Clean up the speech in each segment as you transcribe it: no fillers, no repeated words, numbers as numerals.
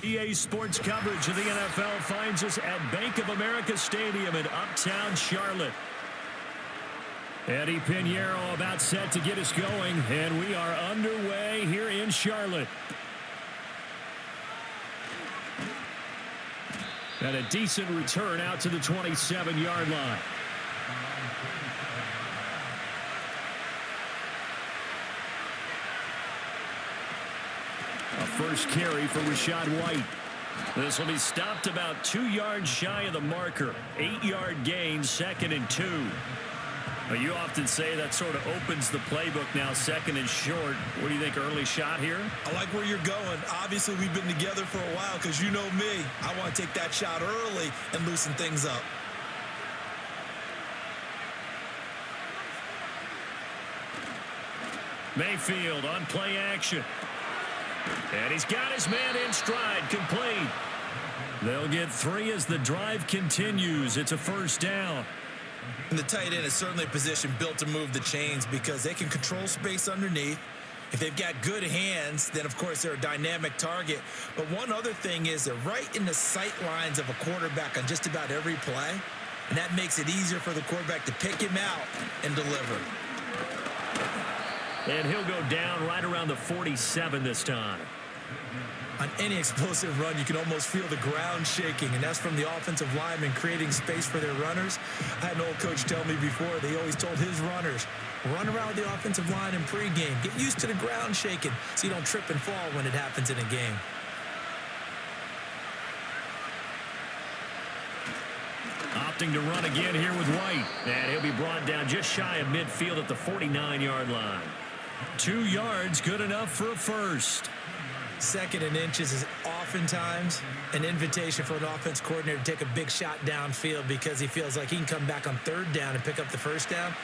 EA Sports coverage of the NFL finds us at Bank of America Stadium in Uptown Charlotte. Eddie Pinheiro about set to get us going, and we are underway here in Charlotte. And a decent return out to the 27-yard line. A first carry for Rachaad White. This will be stopped about 2 yards shy of the marker. 8-yard gain, 2nd and 2. Well, you often say that sort of opens the playbook now, 2nd and short. What do you think, early shot here? I like where you're going. Obviously, we've been together for a while because you know me. I want to take that shot early and loosen things up. Mayfield on play action. And he's got his man in stride, complete. They'll get 3 as the drive continues. It's a first down. And the tight end is certainly a position built to move the chains because they can control space underneath. If they've got good hands, then, of course, they're a dynamic target. But one other thing is they're right in the sight lines of a quarterback on just about every play. And that makes it easier for the quarterback to pick him out and deliver. And he'll go down right around the 47 this time. On any explosive run, you can almost feel the ground shaking, and that's from the offensive linemen creating space for their runners. I had an old coach tell me before, they always told his runners, run around the offensive line in pregame. Get used to the ground shaking so you don't trip and fall when it happens in a game. Opting to run again here with White. And he'll be brought down just shy of midfield at the 49-yard line. 2 yards, good enough for a first. 2nd and inches is oftentimes an invitation for an offense coordinator to take a big shot downfield because he feels like he can come back on 3rd down and pick up the first down.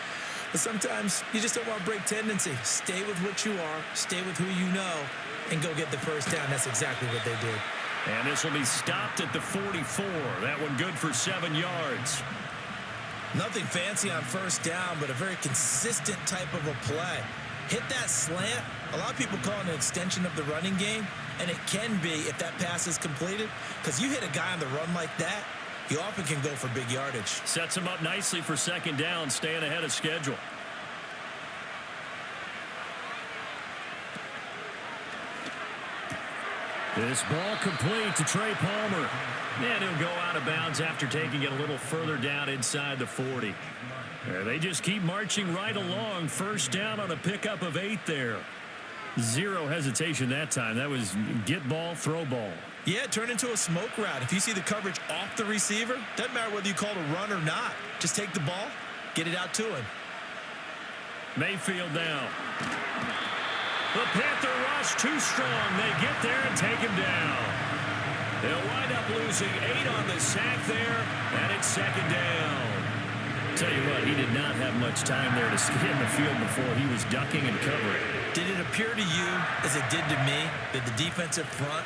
But sometimes you just don't want to break tendency. Stay with what you are, stay with who you know, and go get the first down. That's exactly what they did. And this will be stopped at the 44. That one good for 7 yards. Nothing fancy on first down, but a very consistent type of a play. Hit that slant. A lot of people call it an extension of the running game, and it can be if that pass is completed, because you hit a guy on the run like that, you often can go for big yardage. Sets him up nicely for 2nd down, staying ahead of schedule. This ball complete to Trey Palmer. And he'll go out of bounds after taking it a little further down inside the 40. They just keep marching right along. First down on a pickup of 8 there. Zero hesitation that time. That was get ball, throw ball. Yeah, it turned into a smoke route. If you see the coverage off the receiver, doesn't matter whether you call it a run or not. Just take the ball, get it out to him. Mayfield now. The Panther rush too strong. They get there and take him down. They'll wind up losing 8 on the sack there, and it's 2nd down. Tell you what, he did not have much time there to scan the field before he was ducking and covering. Did it appear to you, as it did to me, that the defensive front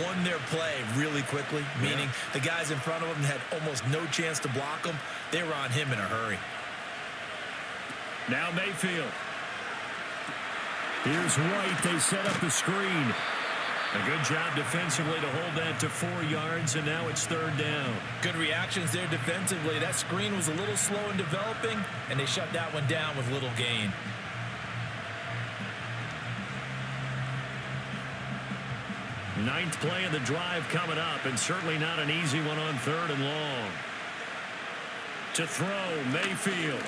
won their play really quickly? Meaning the guys in front of them had almost no chance to block him. They were on him in a hurry. Now Mayfield. Here's White. They set up the screen. A good job defensively to hold that to 4 yards, and now it's 3rd down. Good reactions there defensively. That screen was a little slow in developing, and they shut that one down with little gain. Ninth play of the drive coming up, and certainly not an easy one on 3rd and long. To throw, Mayfield.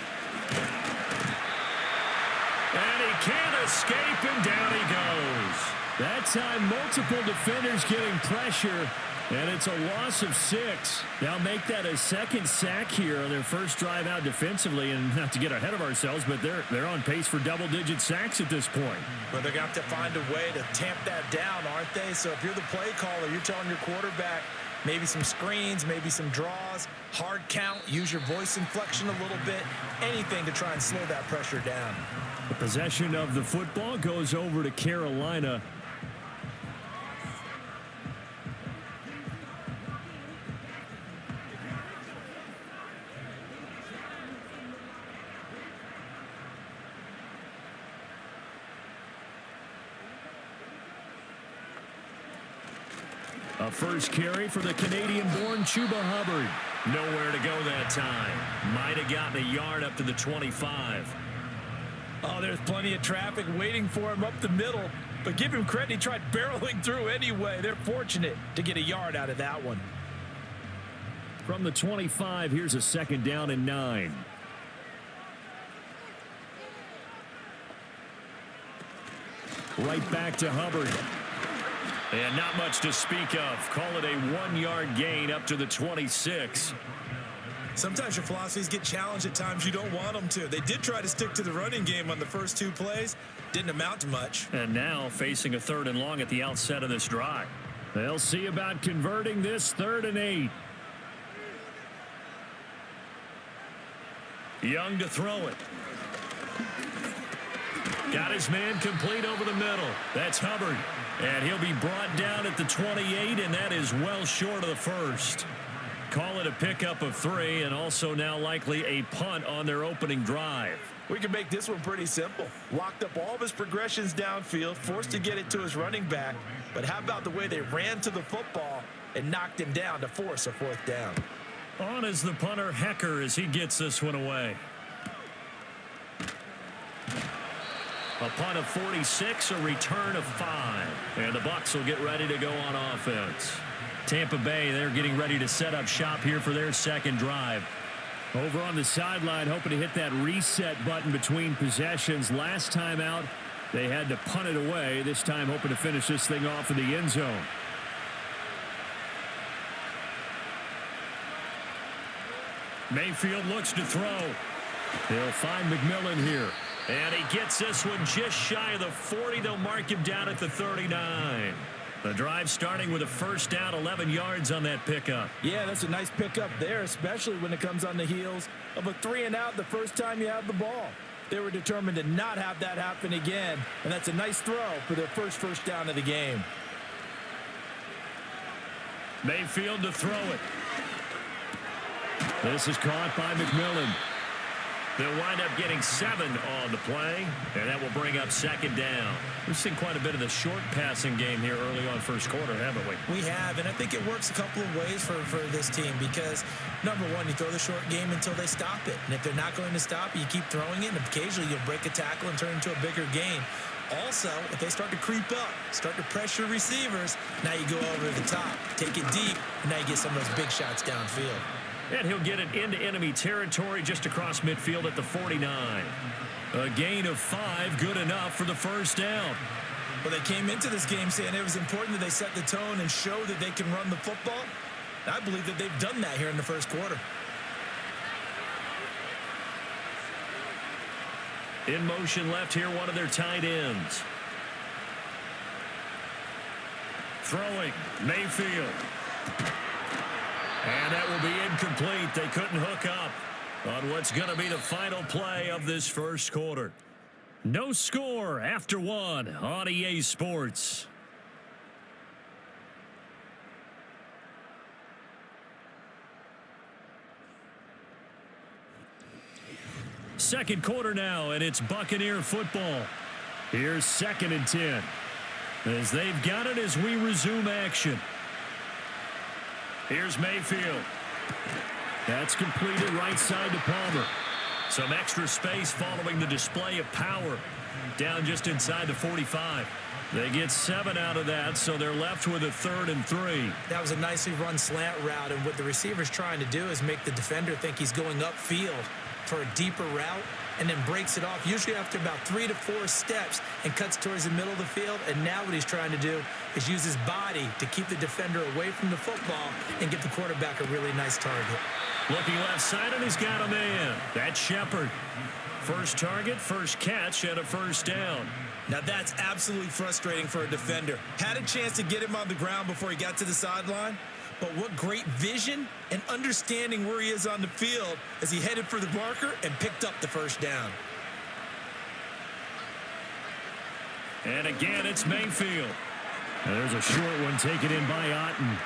And he can't escape, and down he goes. That time, multiple defenders getting pressure, and it's a loss of 6. They'll make that a 2nd sack here on their first drive out defensively, and not to get ahead of ourselves, but they're on pace for double-digit sacks at this point. But they're going to have to find a way to tamp that down, aren't they? So if you're the play caller, you're telling your quarterback maybe some screens, maybe some draws, hard count, use your voice inflection a little bit, anything to try and slow that pressure down. The possession of the football goes over to Carolina. A first carry for the Canadian-born Chuba Hubbard. Nowhere to go that time. Might have gotten a yard up to the 25. Oh, there's plenty of traffic waiting for him up the middle. But give him credit, he tried barreling through anyway. They're fortunate to get a yard out of that one. From the 25, here's a 2nd down and 9. Right back to Hubbard. And not much to speak of. Call it a 1-yard gain up to the 26. Sometimes your philosophies get challenged at times you don't want them to. They did try to stick to the running game on the first 2 plays. Didn't amount to much. And now facing a 3rd and long at the outset of this drive. They'll see about converting this 3rd and 8. Young to throw it. Got his man complete over the middle. That's Hubbard. And he'll be brought down at the 28, and that is well short of the first. Call it a pickup of 3, and also now likely a punt on their opening drive. We can make this one pretty simple. Locked up all of his progressions downfield, forced to get it to his running back. But how about the way they ran to the football and knocked him down to force a 4th down? On is the punter Hecker as he gets this one away. A punt of 46, a return of 5. And the Bucs will get ready to go on offense. Tampa Bay, they're getting ready to set up shop here for their 2nd drive. Over on the sideline, hoping to hit that reset button between possessions. Last time out, they had to punt it away. This time, hoping to finish this thing off in the end zone. Mayfield looks to throw. He'll find McMillan here. And he gets this one just shy of the 40. They'll mark him down at the 39. The drive starting with a 1st down, 11 yards on that pickup. Yeah, that's a nice pickup there, especially when it comes on the heels of a 3-and-out the first time you have the ball. They were determined to not have that happen again, and that's a nice throw for their first down of the game. Mayfield to throw it. This is caught by McMillan. They'll wind up getting 7 on the play, and that will bring up 2nd down. We've seen quite a bit of the short passing game here early on first quarter, haven't we? We have, and I think it works a couple of ways for this team because, number one, you throw the short game until they stop it. And if they're not going to stop it, you keep throwing it, and occasionally you'll break a tackle and turn into a bigger gain. Also, if they start to creep up, start to pressure receivers, now you go over the top, take it deep, and now you get some of those big shots downfield. And he'll get it into enemy territory just across midfield at the 49. A gain of 5, good enough for the 1st down. Well, they came into this game saying it was important that they set the tone and show that they can run the football. I believe that they've done that here in the first quarter. In motion left here, one of their tight ends. Throwing, Mayfield. And that will be incomplete. They couldn't hook up on what's going to be the final play of this first quarter. No score after 1 on EA Sports. Second quarter now, and it's Buccaneer football. Here's 2nd and 10. As they've got it as we resume action. Here's Mayfield. That's completed right side to Palmer. Some extra space following the display of power. Down just inside the 45. They get 7 out of that, so they're left with a 3rd and 3. That was a nicely run slant route, and what the receiver's trying to do is make the defender think he's going upfield for a deeper route and then breaks it off, usually after about 3 to 4 steps, and cuts towards the middle of the field. And now what he's trying to do is use his body to keep the defender away from the football and give the quarterback a really nice target. Looking left side, and he's got a man. That's Shepard. First target, first catch, and a 1st down. Now that's absolutely frustrating for a defender. Had a chance to get him on the ground before he got to the sideline, but what great vision and understanding where he is on the field as he headed for the marker and picked up the 1st down. And again, it's Mayfield. And there's a short one taken in by Otten.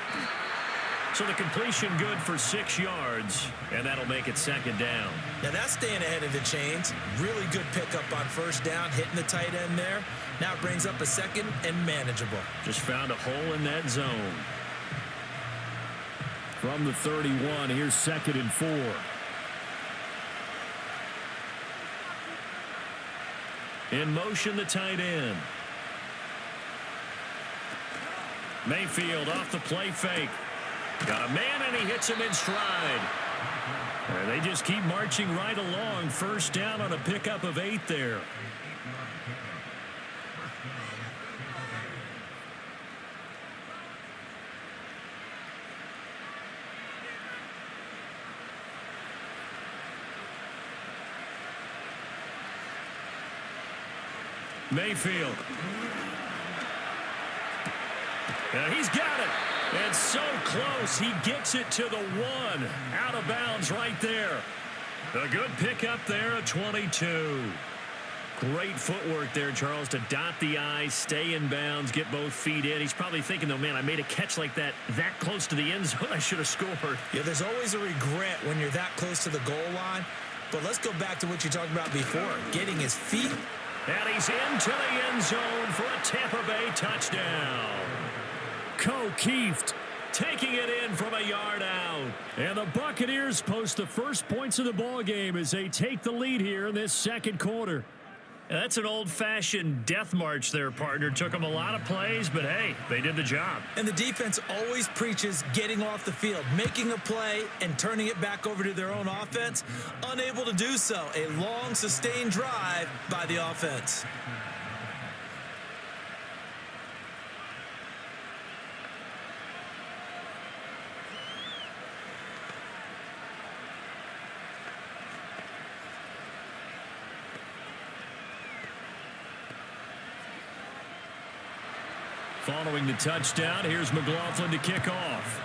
So the completion good for 6 yards, and that'll make it 2nd down. Now that's staying ahead of the chains. Really good pickup on 1st down, hitting the tight end there. Now it brings up a 2nd and manageable. Just found a hole in that zone. From the 31, here's 2nd and 4. In motion, the tight end. Mayfield off the play fake. Got a man, and he hits him in stride. And they just keep marching right along. First down on a pickup of 8 there. Mayfield. And he's got it. And so close. He gets it to the 1. Out of bounds right there. A good pickup there at 22. Great footwork there, Charles, to dot the I's, stay in bounds, get both feet in. He's probably thinking, though, man, I made a catch like that close to the end zone. I should have scored. Yeah, there's always a regret when you're that close to the goal line. But let's go back to what you talked about before, getting his feet. And he's into the end zone for a Tampa Bay touchdown. Keeft taking it in from a yard out. And the Buccaneers post the first points of the ball game as they take the lead here in this second quarter. That's an old-fashioned death march there, partner. Took them a lot of plays, but hey, they did the job. And the defense always preaches getting off the field, making a play and turning it back over to their own offense. Unable to do so. A long, sustained drive by the offense. Following the touchdown, here's McLaughlin to kick off.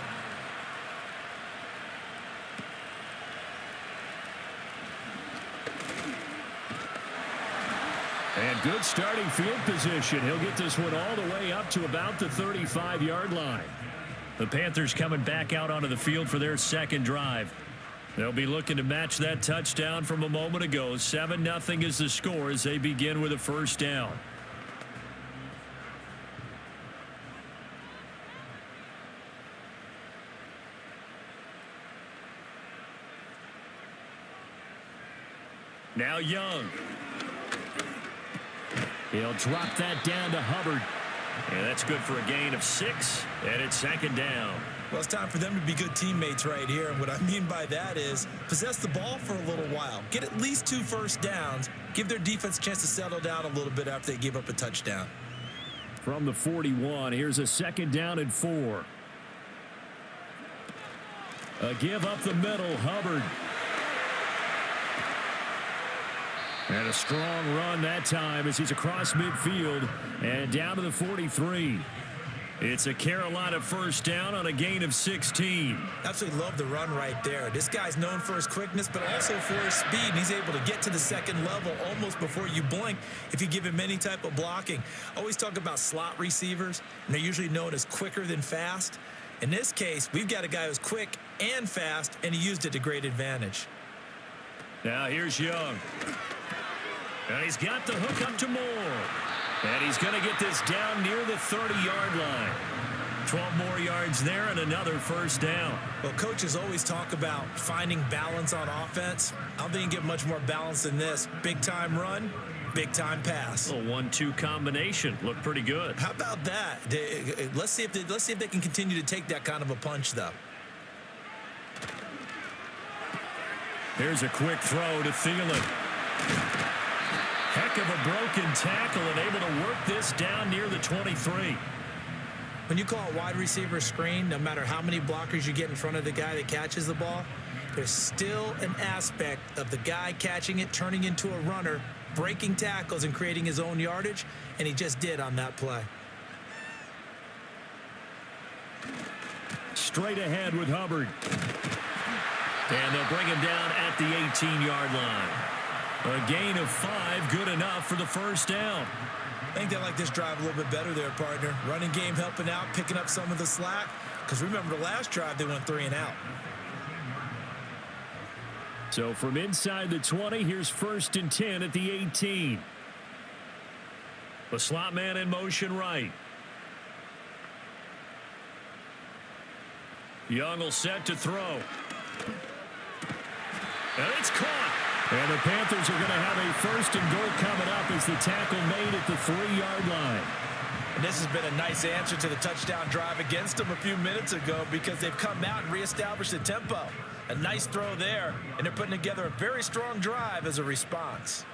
And good starting field position. He'll get this one all the way up to about the 35-yard line. The Panthers coming back out onto the field for their second drive. They'll be looking to match that touchdown from a moment ago. 7-0 is the score as they begin with a first down. Now Young. He'll drop that down to Hubbard. And that's good for a gain of 6. And it's second down. Well, it's time for them to be good teammates right here. And what I mean by that is possess the ball for a little while. Get at least 2 first downs. Give their defense a chance to settle down a little bit after they give up a touchdown. From the 41, here's a second down and 4. A give up the middle, Hubbard. And a strong run that time as he's across midfield and down to the 43. It's a Carolina first down on a gain of 16. Absolutely love the run right there. This guy's known for his quickness, but also for his speed. He's able to get to the second level almost before you blink if you give him any type of blocking. Always talk about slot receivers, and they're usually known as quicker than fast. In this case, we've got a guy who's quick and fast, and he used it to great advantage. Now here's Young. And he's got the hook up to Moore. And he's going to get this down near the 30-yard line. 12 more yards there and another first down. Well, coaches always talk about finding balance on offense. I don't think you can get much more balance than this. Big-time run, big-time pass. A 1-2 combination. Looked pretty good. How about that? Let's see if they can continue to take that kind of a punch, though. Here's a quick throw to Thielen. Heck of a broken tackle and able to work this down near the 23. When you call a wide receiver screen, no matter how many blockers you get in front of the guy that catches the ball, there's still an aspect of the guy catching it, turning into a runner, breaking tackles and creating his own yardage, and he just did on that play. Straight ahead with Hubbard. And they'll bring him down at the 18-yard line. A gain of 5, good enough for the first down. I think they like this drive a little bit better there, partner. Running game helping out, picking up some of the slack. Because remember the last drive, they went 3 and out. So from inside the 20, here's 1st and 10 at the 18. The slot man in motion right. Young will set to throw. And it's caught. And the Panthers are going to have a first and goal coming up as the tackle made at the 3-yard line. And this has been a nice answer to the touchdown drive against them a few minutes ago because they've come out and reestablished the tempo. A nice throw there, and they're putting together a very strong drive as a response.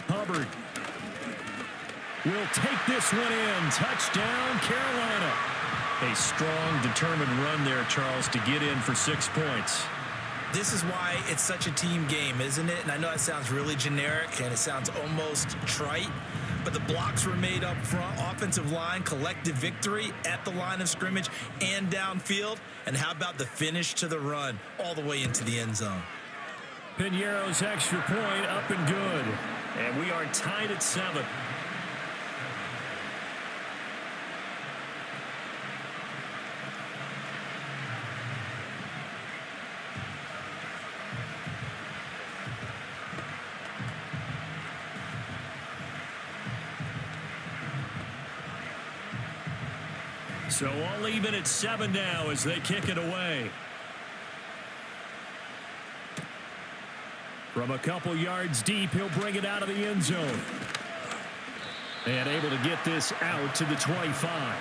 Hubbard will take this one in. Touchdown, Carolina. A strong, determined run there, Charles, to get in for 6 points. This is why it's such a team game, isn't it? And I know it sounds really generic and it sounds almost trite, but the blocks were made up front, offensive line, collective victory at the line of scrimmage and downfield. And how about the finish to the run all the way into the end zone? Piñeiro's extra point up and good. And we are tied at 7. So all even at 7 now as they kick it away. From a couple yards deep, he'll bring it out of the end zone. And able to get this out to the 25.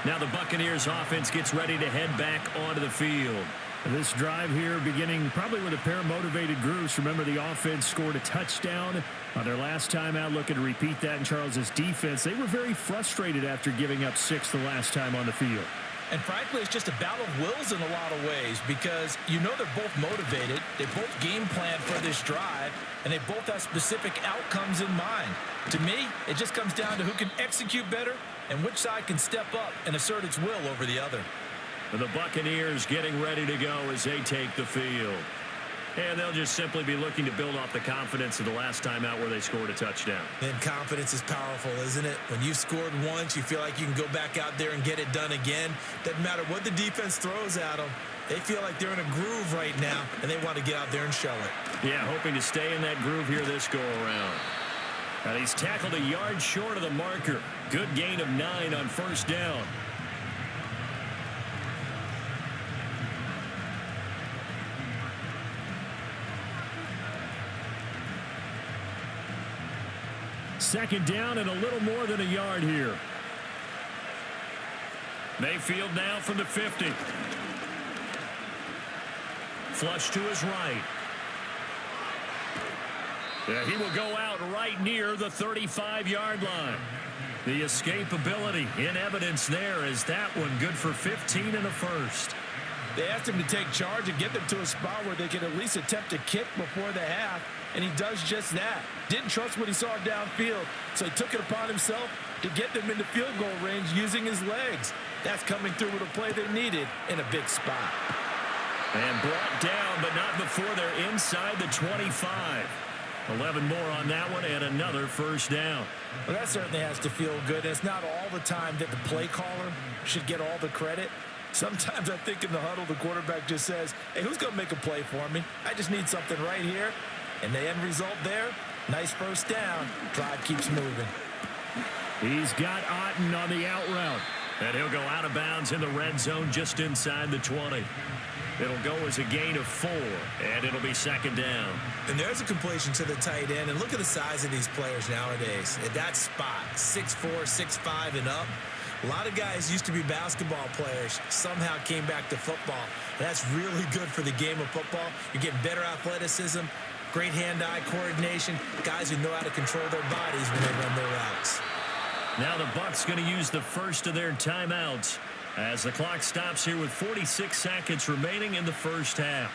Now the Buccaneers offense gets ready to head back onto the field. This drive here beginning probably with a pair of motivated groups. Remember, the offense scored a touchdown on their last time out. Looking to repeat that in Charles's defense. They were very frustrated after giving up 6 the last time on the field. And frankly, it's just a battle of wills in a lot of ways because you know they're both motivated. They both game plan for this drive, and they both have specific outcomes in mind. To me, it just comes down to who can execute better and which side can step up and assert its will over the other. The Buccaneers getting ready to go as they take the field. And they'll just simply be looking to build off the confidence of the last time out where they scored a touchdown. And confidence is powerful, isn't it? When you've scored once, you feel like you can go back out there and get it done again. Doesn't matter what the defense throws at them. They feel like they're in a groove right now, and they want to get out there and show it. Yeah, hoping to stay in that groove here this go-around. And he's tackled a yard short of the marker. Good gain of 9 on first down. Second down and a little more than a yard here. Mayfield now from the 50. Flush to his right. Yeah, he will go out right near the 35-yard line. The escapability in evidence there is that one good for 15 and a first. They asked him to take charge and get them to a spot where they could at least attempt a kick before the half, and he does just that. Didn't trust what he saw downfield, so he took it upon himself to get them into field goal range using his legs. That's coming through with a play they needed in a big spot. And brought down, but not before they're inside the 25. 11 more on that one, and another first down. Well, that certainly has to feel good. It's not all the time that the play caller should get all the credit. Sometimes I think in the huddle, the quarterback just says, hey, who's going to make a play for me? I just need something right here. And the end result there, nice first down. Drive keeps moving. He's got Otten on the out route. And he'll go out of bounds in the red zone just inside the 20. It'll go as a gain of 4, and it'll be second down. And there's a completion to the tight end. And look at the size of these players nowadays. At that spot, 6'4", 6'5", and up. A lot of guys used to be basketball players, somehow came back to football. And that's really good for the game of football. You're getting better athleticism, great hand-eye coordination, guys who know how to control their bodies when they run their routes. Now the Bucs going to use the first of their timeouts as the clock stops here with 46 seconds remaining in the first half.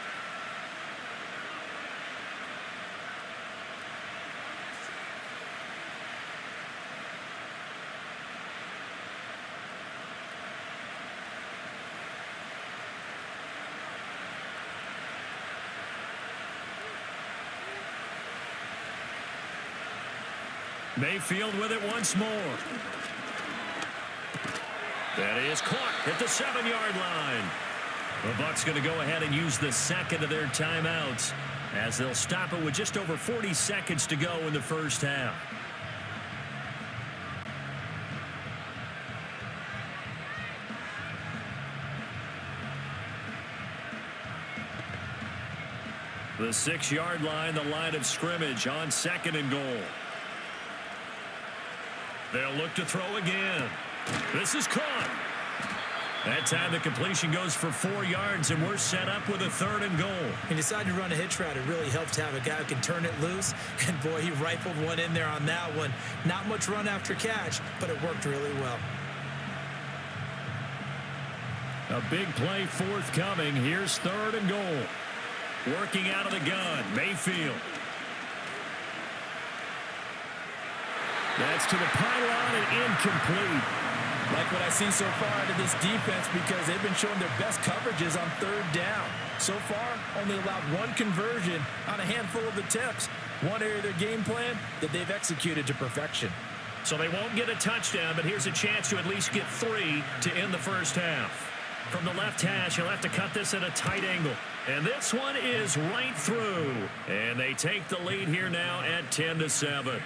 Mayfield with it once more. That is caught at the 7-yard line. The Bucs going to go ahead and use the second of their timeouts as they'll stop it with just over 40 seconds to go in the first half. The 6-yard line, the line of scrimmage on 2nd and goal. They'll look to throw again. This is caught. That time the completion goes for 4 yards, and we're set up with a 3rd and goal. He decided to run a hitch route. It really helps to have a guy who can turn it loose. And, boy, he rifled one in there on that one. Not much run after catch, but it worked really well. A big play forthcoming. Here's 3rd and goal. Working out of the gun, Mayfield. That's to the pylon and incomplete. Like what I've seen so far out of this defense, because they've been showing their best coverages on 3rd down. So far, only allowed 1 conversion on a handful of attempts. One area of their game plan that they've executed to perfection. So they won't get a touchdown, but here's a chance to at least get 3 to end the first half. From the left hash, he'll have to cut this at a tight angle. And this one is right through. And they take the lead here now at 10-7.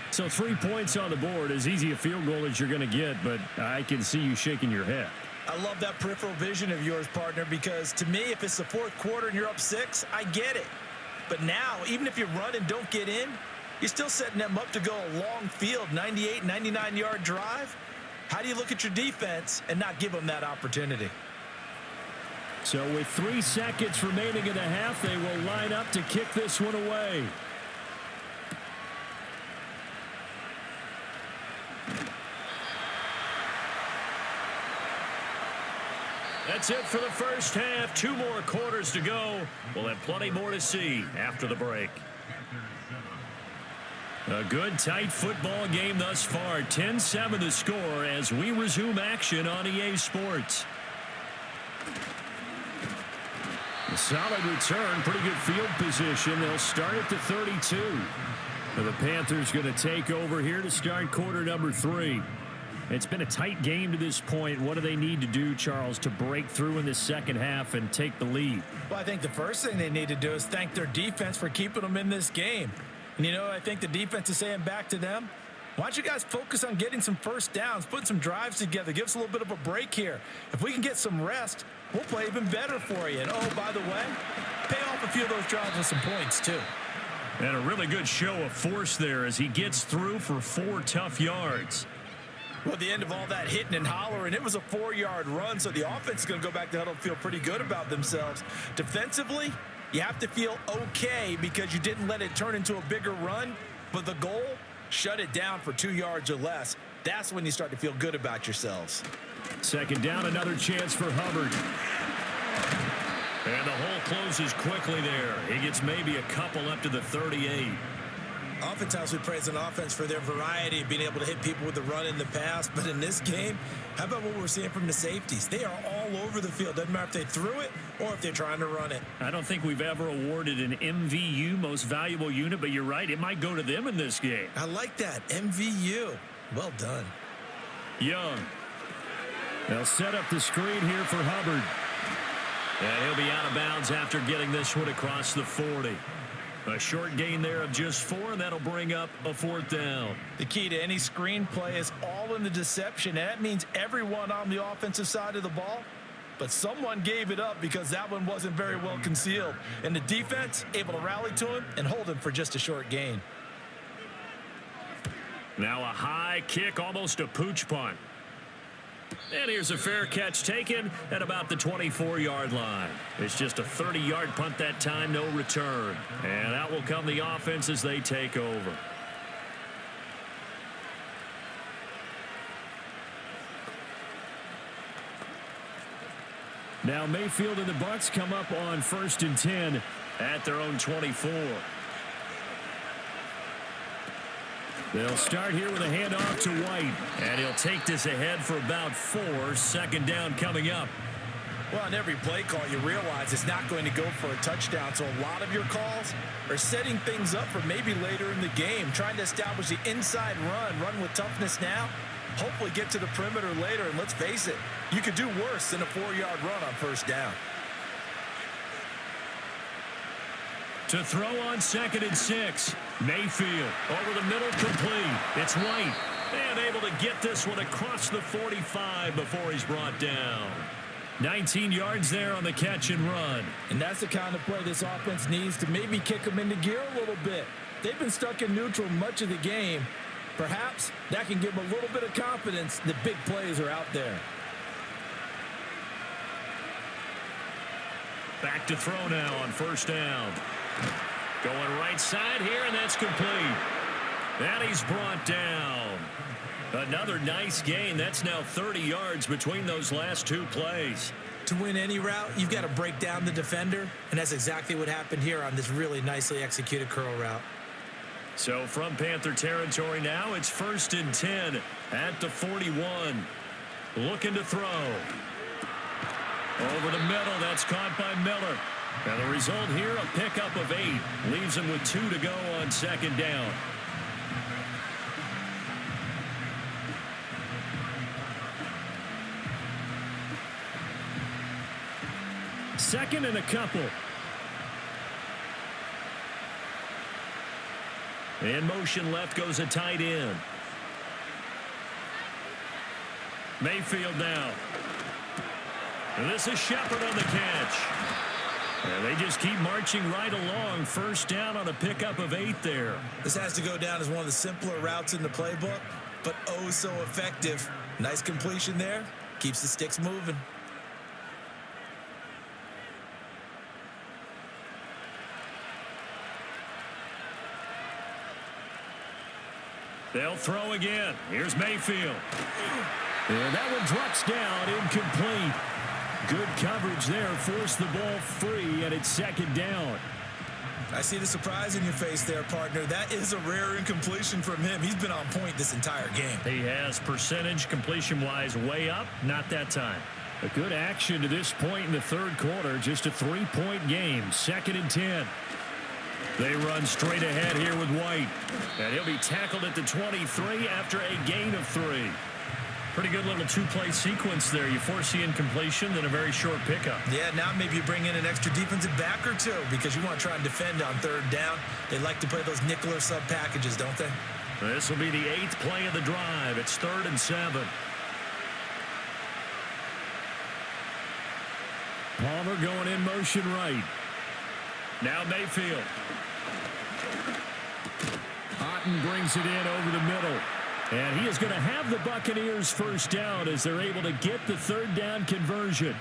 So 3 points on the board, as easy a field goal as you're going to get, but I can see you shaking your head. I love that peripheral vision of yours, partner, because to me, if it's the 4th quarter and you're up 6, I get it. But now, even if you run and don't get in, you're still setting them up to go a long field, 98, 99-yard drive. How do you look at your defense and not give them that opportunity? So with 3 seconds remaining in the half, they will line up to kick this one away. That's it for the first half. 2 more quarters to go. We'll have plenty more to see after the break. A good, tight football game thus far. 10-7 the score as we resume action on EA Sports. A solid return, pretty good field position. They'll start at the 32. The Panthers going to take over here to start quarter number 3. It's been a tight game to this point. What do they need to do, Charles, to break through in the second half and take the lead? Well, I think the first thing they need to do is thank their defense for keeping them in this game. And, you know, I think the defense is saying back to them, why don't you guys focus on getting some first downs, putting some drives together, give us a little bit of a break here. If we can get some rest, we'll play even better for you. And, oh, by the way, pay off a few of those drives with some points, too. And a really good show of force there as he gets through for 4 tough yards. Well, at the end of all that hitting and hollering, it was a 4-yard run, so the offense is going to go back to huddle and feel pretty good about themselves. Defensively, you have to feel okay because you didn't let it turn into a bigger run, but the goal, shut it down for 2 yards or less. That's when you start to feel good about yourselves. Second down, another chance for Hubbard. And the hole closes quickly there. He gets maybe a couple up to the 38. Oftentimes we praise an offense for their variety of being able to hit people with the run in the pass, but in this game, how about what we're seeing from the safeties? They are all over the field. Doesn't matter if they threw it or if they're trying to run it. I don't think we've ever awarded an MVU, most valuable unit, but you're right, it might go to them in this game. I like that, MVU. Well done. Young. They'll set up the screen here for Hubbard. And he'll be out of bounds after getting this one across the 40. A short gain there of just 4, and that'll bring up a 4th down. The key to any screen play is all in the deception. And that means everyone on the offensive side of the ball. But someone gave it up because that one wasn't very well concealed. And the defense able to rally to him and hold him for just a short gain. Now a high kick, almost a pooch punt. And here's a fair catch taken at about the 24-yard line. It's just a 30-yard punt that time, no return. And out will come the offense as they take over. Now Mayfield and the Bucs come up on 1st and 10 at their own 24. They'll start here with a handoff to White. And he'll take this ahead for about 4. 2nd down coming up. Well, on every play call, you realize it's not going to go for a touchdown. So a lot of your calls are setting things up for maybe later in the game, trying to establish the inside run with toughness now, hopefully get to the perimeter later. And let's face it, you could do worse than a 4-yard run on 1st down. To throw on 2nd and 6. Mayfield over the middle, complete. It's White. And able to get this one across the 45 before he's brought down. 19 yards there on the catch and run. And that's the kind of play this offense needs to maybe kick them into gear a little bit. They've been stuck in neutral much of the game. Perhaps that can give them a little bit of confidence that big plays are out there. Back to throw now on first down. Going right side here, and that's complete. And he's brought down. Another nice gain. That's now 30 yards between those last two plays. To win any route, you've got to break down the defender, and that's exactly what happened here on this really nicely executed curl route. So from Panther territory now, it's 1st and 10 at the 41. Looking to throw. Over the middle, that's caught by Miller. And the result here, a pickup of 8. Leaves him with 2 to go on 2nd down. Second and a couple. In motion left goes a tight end. Mayfield now. And this is Shepard on the catch. And they just keep marching right along. First down on a pickup of 8 there. This has to go down as one of the simpler routes in the playbook, but oh so effective. Nice completion there. Keeps the sticks moving. They'll throw again. Here's Mayfield. And that one drops down, incomplete. Good coverage there. Forced the ball free, and it's 2nd down. I see the surprise in your face there, partner. That is a rare incompletion from him. He's been on point this entire game. He has percentage completion-wise way up. Not that time. A good action to this point in the 3rd quarter. Just a 3-point game. 2nd and 10. They run straight ahead here with White. And he'll be tackled at the 23 after a gain of 3. Pretty good little 2-play sequence there. You force the incompletion, then a very short pickup. Yeah, now maybe you bring in an extra defensive back or two because you want to try and defend on 3rd down. They like to play those nickel or sub packages, don't they? This will be the 8th play of the drive. It's 3rd and 7. Palmer going in motion right. Now Mayfield. Otten brings it in over the middle. And he is going to have the Buccaneers first down as they're able to get the 3rd down conversion.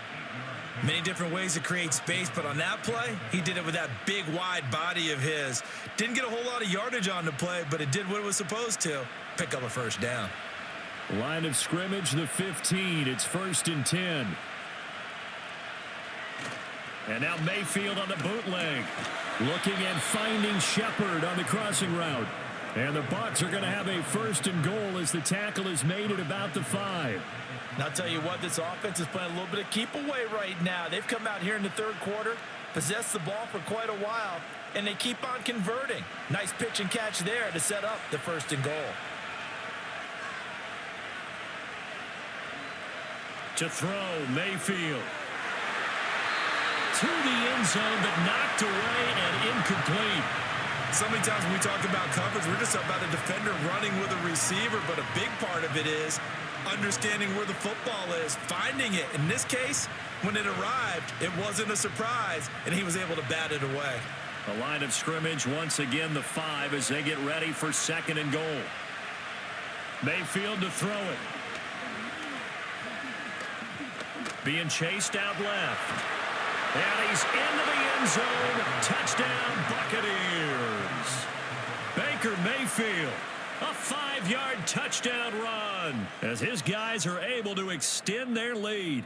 Many different ways to create space, but on that play, he did it with that big, wide body of his. Didn't get a whole lot of yardage on the play, but it did what it was supposed to. Pick up a first down. Line of scrimmage, the 15. It's 1st and 10. And now Mayfield on the bootleg. Looking and finding Shepard on the crossing route. And the Bucs are going to have a 1st and goal as the tackle is made at about the 5. And I'll tell you what, this offense is playing a little bit of keep away right now. They've come out here in the 3rd quarter, possessed the ball for quite a while, and they keep on converting. Nice pitch and catch there to set up the 1st and goal. To throw, Mayfield. To the end zone, but knocked away and incomplete. So many times when we talk about coverage, we're just about a defender running with a receiver, but a big part of it is understanding where the football is, finding it. In this case, when it arrived, it wasn't a surprise, and he was able to bat it away. The line of scrimmage, once again, the 5 as they get ready for 2nd and goal. Mayfield to throw it. Being chased out left. And he's into the end zone. Touchdown, Buccaneers. Baker Mayfield, a 5-yard touchdown run as his guys are able to extend their lead.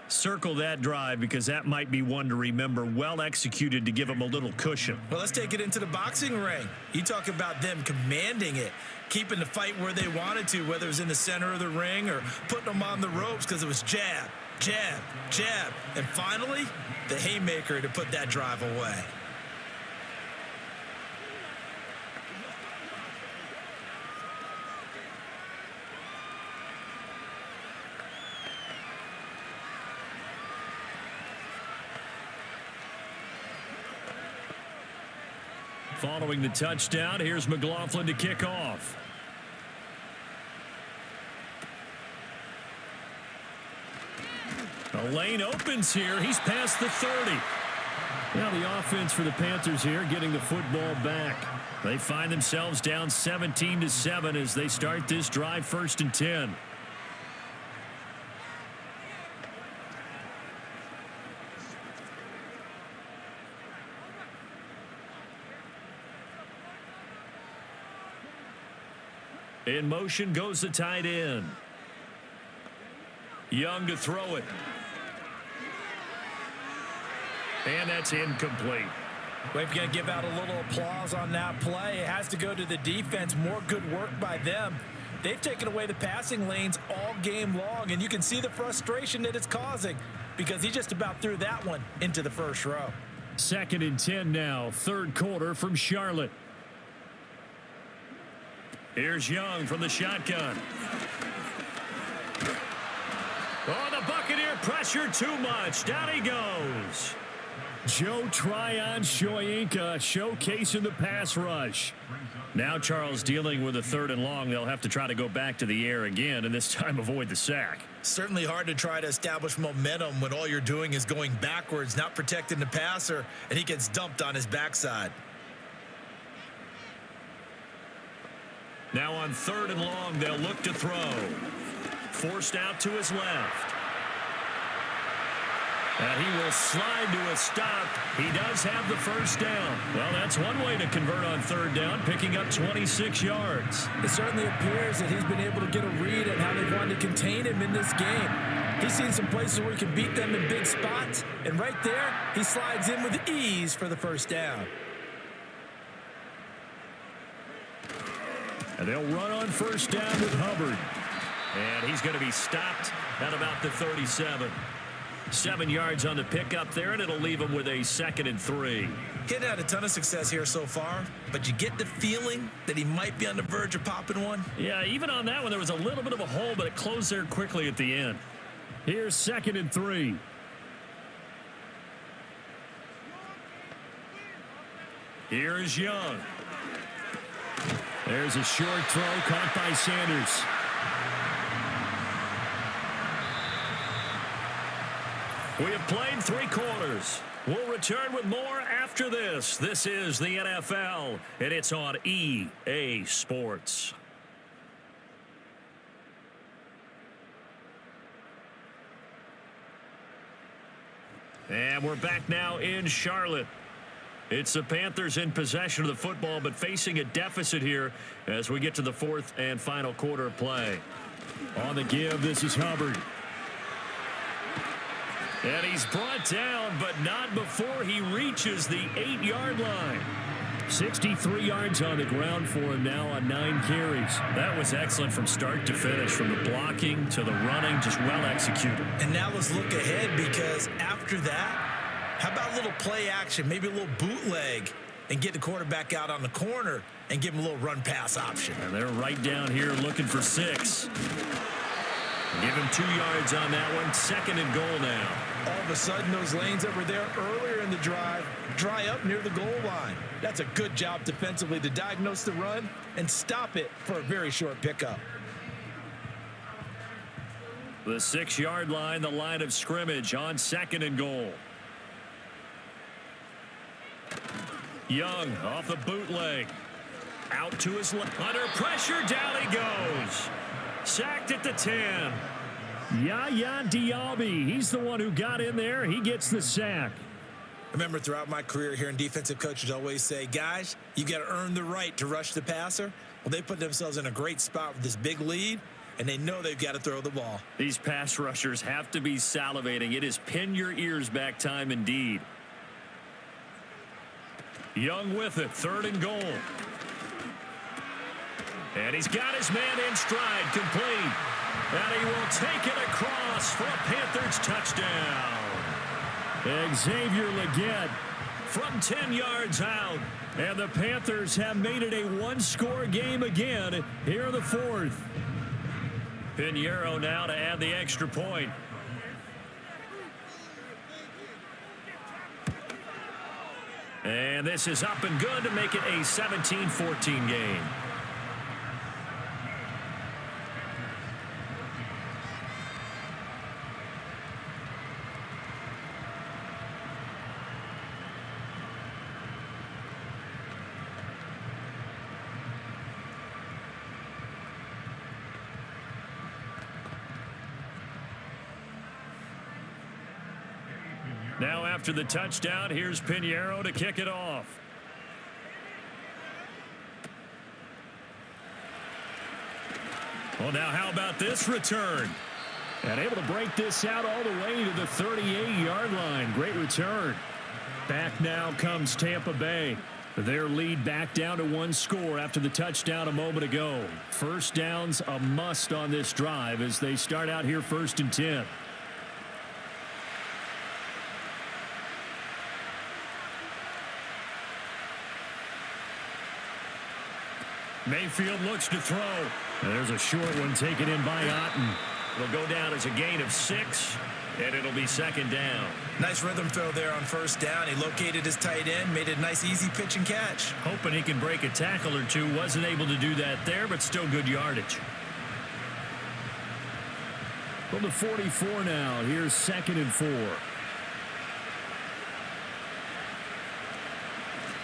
Circle that drive because that might be one to remember. Well executed to give them a little cushion. Well, let's take it into the boxing ring. You talk about them commanding it, keeping the fight where they wanted to, whether it was in the center of the ring or putting them on the ropes because it was jab, jab, jab. And finally, the haymaker to put that drive away. Following the touchdown, here's McLaughlin to kick off. The lane opens here. He's past the 30. Now the offense for the Panthers here getting the football back. They find themselves down 17-7 as they start this drive, 1st and 10. In motion goes the tight end. Young to throw it. And that's incomplete. We're going to give out a little applause on that play. It has to go to the defense. More good work by them. They've taken away the passing lanes all game long, and you can see the frustration that it's causing because he just about threw that one into the first row. 2nd and 10 now, 3rd quarter from Charlotte. Here's Young from the shotgun. Oh, the Buccaneer pressure too much. Down he goes. Joe Tryon-Shoyinka showcasing the pass rush. Now Charles dealing with a 3rd and long. They'll have to try to go back to the air again and this time avoid the sack. Certainly hard to try to establish momentum when all you're doing is going backwards, not protecting the passer, and he gets dumped on his backside. Now on 3rd and long, they'll look to throw. Forced out to his left. And he will slide to a stop. He does have the first down. Well, that's one way to convert on 3rd down, picking up 26 yards. It certainly appears that he's been able to get a read on how they wanted to contain him in this game. He's seen some places where he can beat them in big spots, and right there, he slides in with ease for the first down. And they'll run on 1st down with Hubbard. And he's going to be stopped at about the 37. 7 yards on the pickup there, and it'll leave him with a 2nd and 3. He's had a ton of success here so far, but you get the feeling that he might be on the verge of popping one. Yeah, even on that one, there was a little bit of a hole, but it closed there quickly at the end. Here's 2nd and 3. Here's Young. There's a short throw caught by Sanders. We have played 3 quarters. We'll return with more after this. This is the NFL, and it's on EA Sports. And we're back now in Charlotte. It's the Panthers in possession of the football, but facing a deficit here as we get to the 4th and final quarter of play. On the give, this is Hubbard. And he's brought down, but not before he reaches the 8-yard line. 63 yards on the ground for him now on 9 carries. That was excellent from start to finish, from the blocking to the running, just well executed. And now let's look ahead, because after that, how about a little play action, maybe a little bootleg, and get the quarterback out on the corner and give him a little run-pass option. And they're right down here looking for 6. Give him 2 yards on that one. 2nd and goal now. All of a sudden, those lanes that were there earlier in the drive dry up near the goal line. That's a good job defensively to diagnose the run and stop it for a very short pickup. The 6-yard line, the line of scrimmage on 2nd and goal. Young off the bootleg. Out to his left. Under pressure, down he goes. Sacked at the 10. Yaya Diaby, he's the one who got in there. He gets the sack. Remember, throughout my career here in defensive coaches always say, guys, you got to earn the right to rush the passer. Well, they put themselves in a great spot with this big lead, and they know they've got to throw the ball. These pass rushers have to be salivating. It is pin your ears back time indeed. Young with it, 3rd and goal. And he's got his man in stride, complete. And he will take it across for a Panthers touchdown. Xavier Legette from 10 yards out. And the Panthers have made it a 1-score game again here in the 4th. Pinheiro now to add the extra point. And this is up and good to make it a 17-14 game. Now after the touchdown, here's Pinheiro to kick it off. Well, now how about this return? And able to break this out all the way to the 38-yard line. Great return. Back now comes Tampa Bay. Their lead back down to one score after the touchdown a moment ago. First down's a must on this drive as they start out here 1st and 10. Mayfield looks to throw. And there's a short one taken in by Otten. It'll go down as a gain of 6, and it'll be 2nd down. Nice rhythm throw there on 1st down. He located his tight end, made a nice easy pitch and catch. Hoping he can break a tackle or two. Wasn't able to do that there, but still good yardage. From the 44 now. Here's 2nd and 4.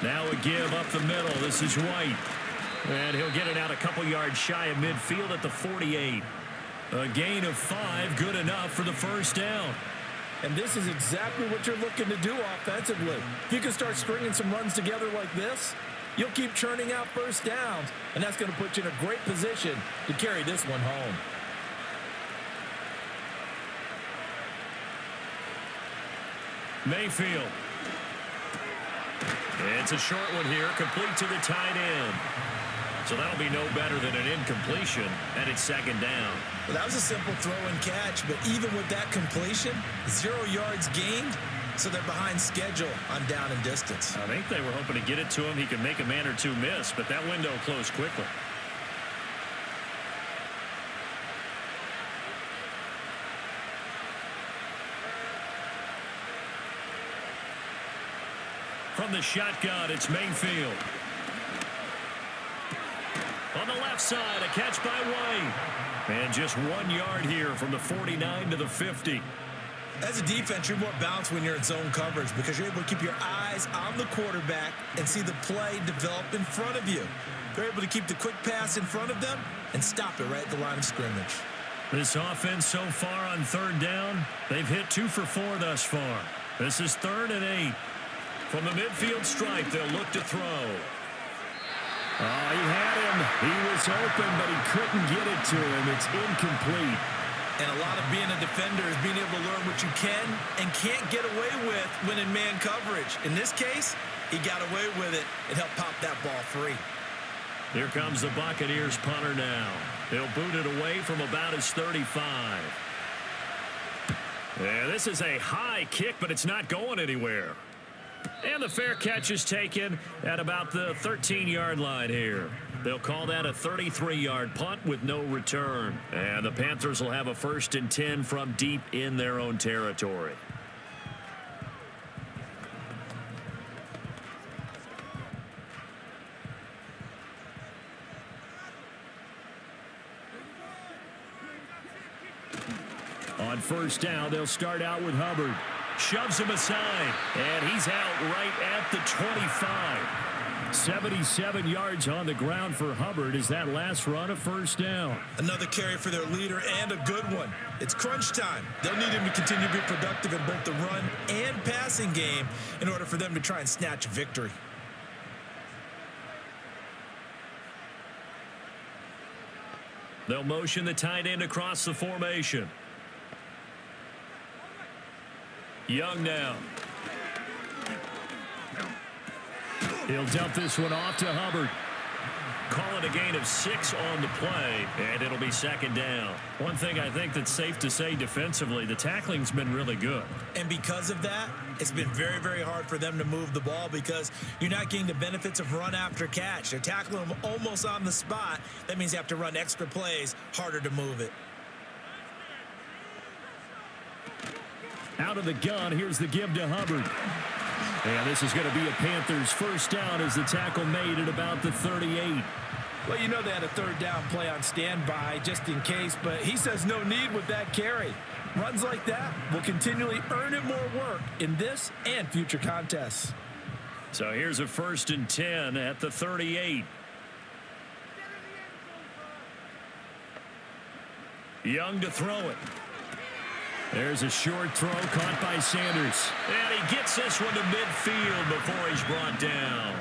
Now a give up the middle. This is White. And he'll get it out a couple yards shy of midfield at the 48. A gain of 5, good enough for the 1st down. And this is exactly what you're looking to do offensively. If you can start stringing some runs together like this, you'll keep churning out 1st downs, and that's going to put you in a great position to carry this one home. Mayfield. It's a short one here, complete to the tight end. So that'll be no better than an incompletion, and it's 2nd down. Well, that was a simple throw and catch, but even with that completion, 0 yards gained, so they're behind schedule on down and distance. I think they were hoping to get it to him. He could make a man or two miss, but that window closed quickly. From the shotgun, it's Mayfield. On the left side, a catch by White. And just 1 yard here from the 49 to the 50. As a defense, you're more balanced when you're in zone coverage because you're able to keep your eyes on the quarterback and see the play develop in front of you. They're able to keep the quick pass in front of them and stop it right at the line of scrimmage. This offense so far on 3rd down, they've hit 2 for 4 thus far. This is 3rd and 8. From the midfield stripe, they'll look to throw. Oh, he had him. He was open, but he couldn't get it to him. It's incomplete. And a lot of being a defender is being able to learn what you can and can't get away with when in man coverage. In this case, he got away with it and helped pop that ball free. Here comes the Buccaneers punter now. They'll boot it away from about his 35. Yeah, this is a high kick, but it's not going anywhere. And the fair catch is taken at about the 13-yard line here. They'll call that a 33-yard punt with no return. And the Panthers will have a 1st and 10 from deep in their own territory. On 1st down, they'll start out with Hubbard. Shoves him aside, and he's out right at the 25. 77 yards on the ground for Hubbard as that last run a 1st down. Another carry for their leader and a good one. It's crunch time. They'll need him to continue to be productive in both the run and passing game in order for them to try and snatch a victory. They'll motion the tight end across the formation. Young now. He'll dump this one off to Hubbard. Call it a gain of 6 on the play, and it'll be 2nd down. One thing I think that's safe to say defensively, the tackling's been really good. And because of that, it's been very, very hard for them to move the ball because you're not getting the benefits of run after catch. They're tackling them almost on the spot. That means you have to run extra plays, harder to move it. Out of the gun, here's the give to Hubbard. And this is going to be a Panthers 1st down as the tackle made at about the 38. Well, you know they had a 3rd down play on standby just in case, but he says no need with that carry. Runs like that will continually earn him more work in this and future contests. So here's a 1st and 10 at the 38. Young to throw it. There's a short throw caught by Sanders. And he gets this one to midfield before he's brought down.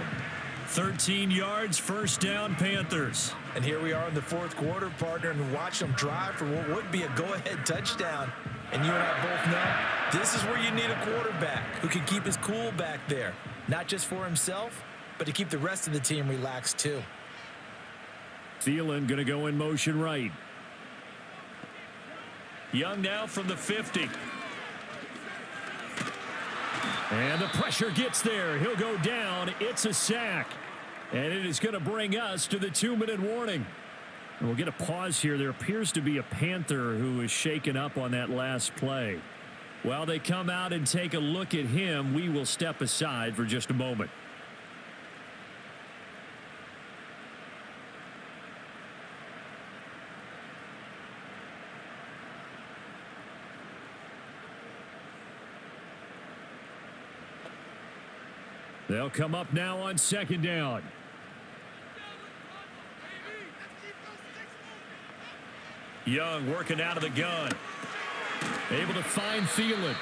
13 yards, first down, Panthers. And here we are in the fourth quarter, partner, and watch them drive for what would be a go-ahead touchdown. And you and I both know this is where you need a quarterback who can keep his cool back there. Not just for himself, but to keep the rest of the team relaxed too. Thielen going to go in motion right. Young now from the 50. And the pressure gets there. He'll go down. It's a sack. And it is going to bring us to the 2-minute warning. And we'll get a pause here. There appears to be a Panther who is shaken up on that last play. While they come out and take a look at him, we will step aside for just a moment. They'll come up now on second down. Young working out of the gun. Able to find Thielen.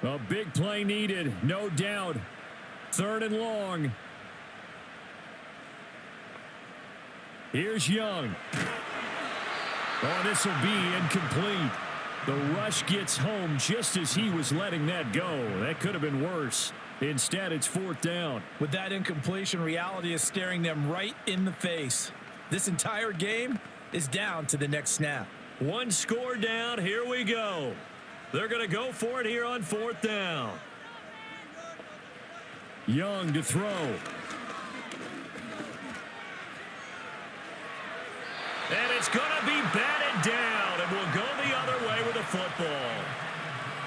A big play needed, no doubt. Third and long. Here's Young. Oh, this will be incomplete. The rush gets home just as he was letting that go. That could have been worse. Instead, it's fourth down. With that incompletion, reality is staring them right in the face. This entire game is down to the next snap. One score down. Here we go. They're going to go for it here on fourth down. Young to throw. And it's going to be batted down, and we'll go the other way with the football.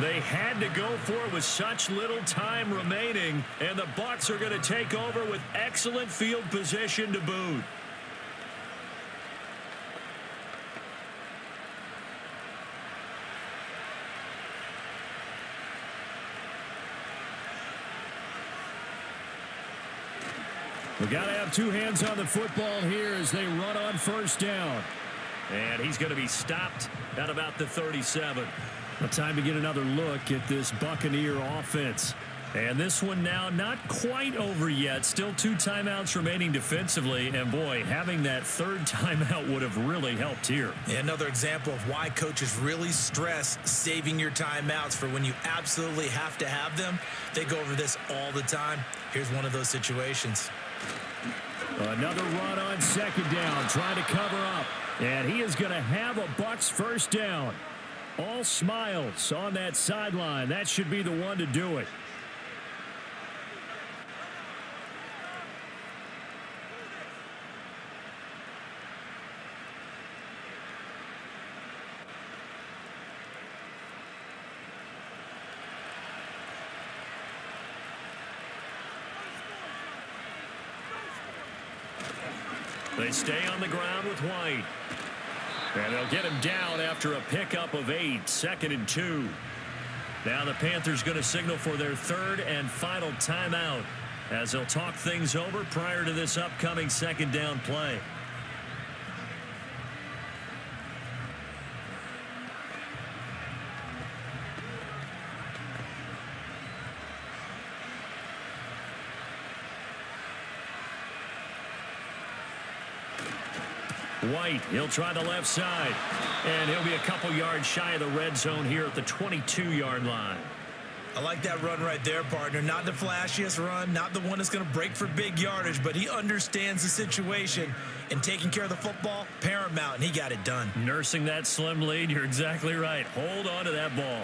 They had to go for it with such little time remaining, and the Bucs are going to take over with excellent field position to boot. We got to have two hands on the football here as they run on first down. And he's going to be stopped at about the 37. Now time to get another look at this Buccaneer offense. And this one now not quite over yet. Still 2 timeouts remaining defensively. And boy, having that third timeout would have really helped here. Yeah, another example of why coaches really stress saving your timeouts for when you absolutely have to have them. They go over this all the time. Here's one of those situations. Another run on second down, trying to cover up. And he is going to have a Bucs first down. All smiles on that sideline. That should be the one to do it. They stay on the ground with White. And they'll get him down after a pickup of 8, 2nd and 2. Now the Panthers going to signal for their third and final timeout as they'll talk things over prior to this upcoming second down play. White, he'll try the left side. And he'll be a couple yards shy of the red zone here at the 22-yard line. I like that run right there, partner. Not the flashiest run, not the one that's going to break for big yardage, but he understands the situation, and taking care of the football, paramount, and he got it done. Nursing that slim lead, you're exactly right. Hold on to that ball.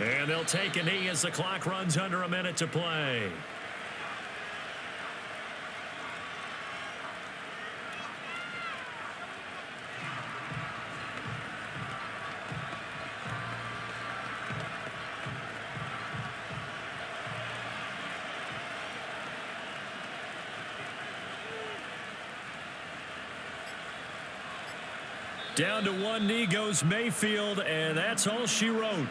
And they'll take a knee as the clock runs under a minute to play. Down to one knee goes Mayfield, and that's all she wrote.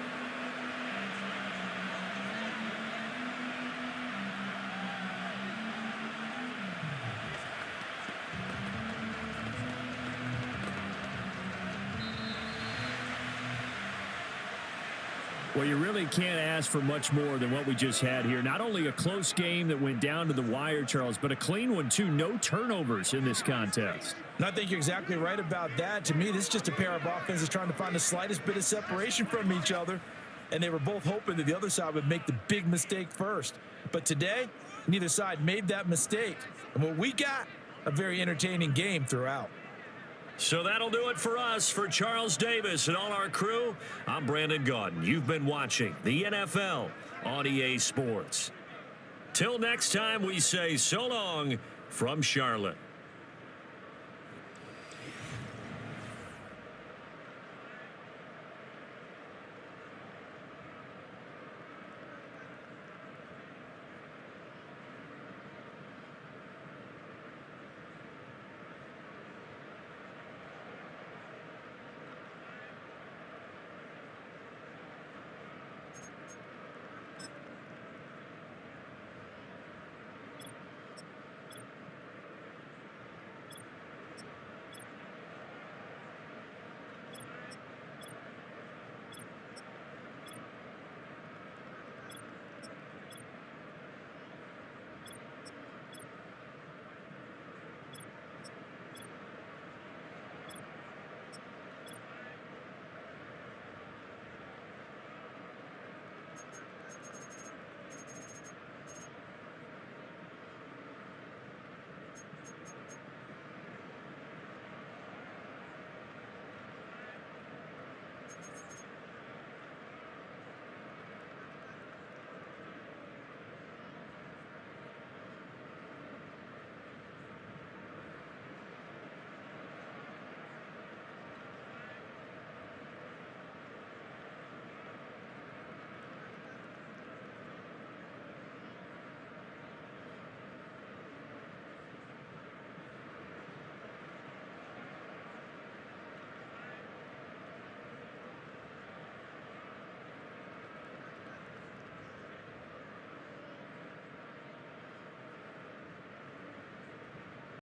Well, you really can't ask for much more than what we just had here. Not only a close game that went down to the wire, Charles, but a clean one, too. No turnovers in this contest. And I think you're exactly right about that. To me, this is just a pair of offenses trying to find the slightest bit of separation from each other. And they were both hoping that the other side would make the big mistake first. But today, neither side made that mistake. And what we got, a very entertaining game throughout. So that'll do it for us. For Charles Davis and all our crew, I'm Brandon Gaudin. You've been watching the NFL on EA Sports. Till next time, we say so long from Charlotte.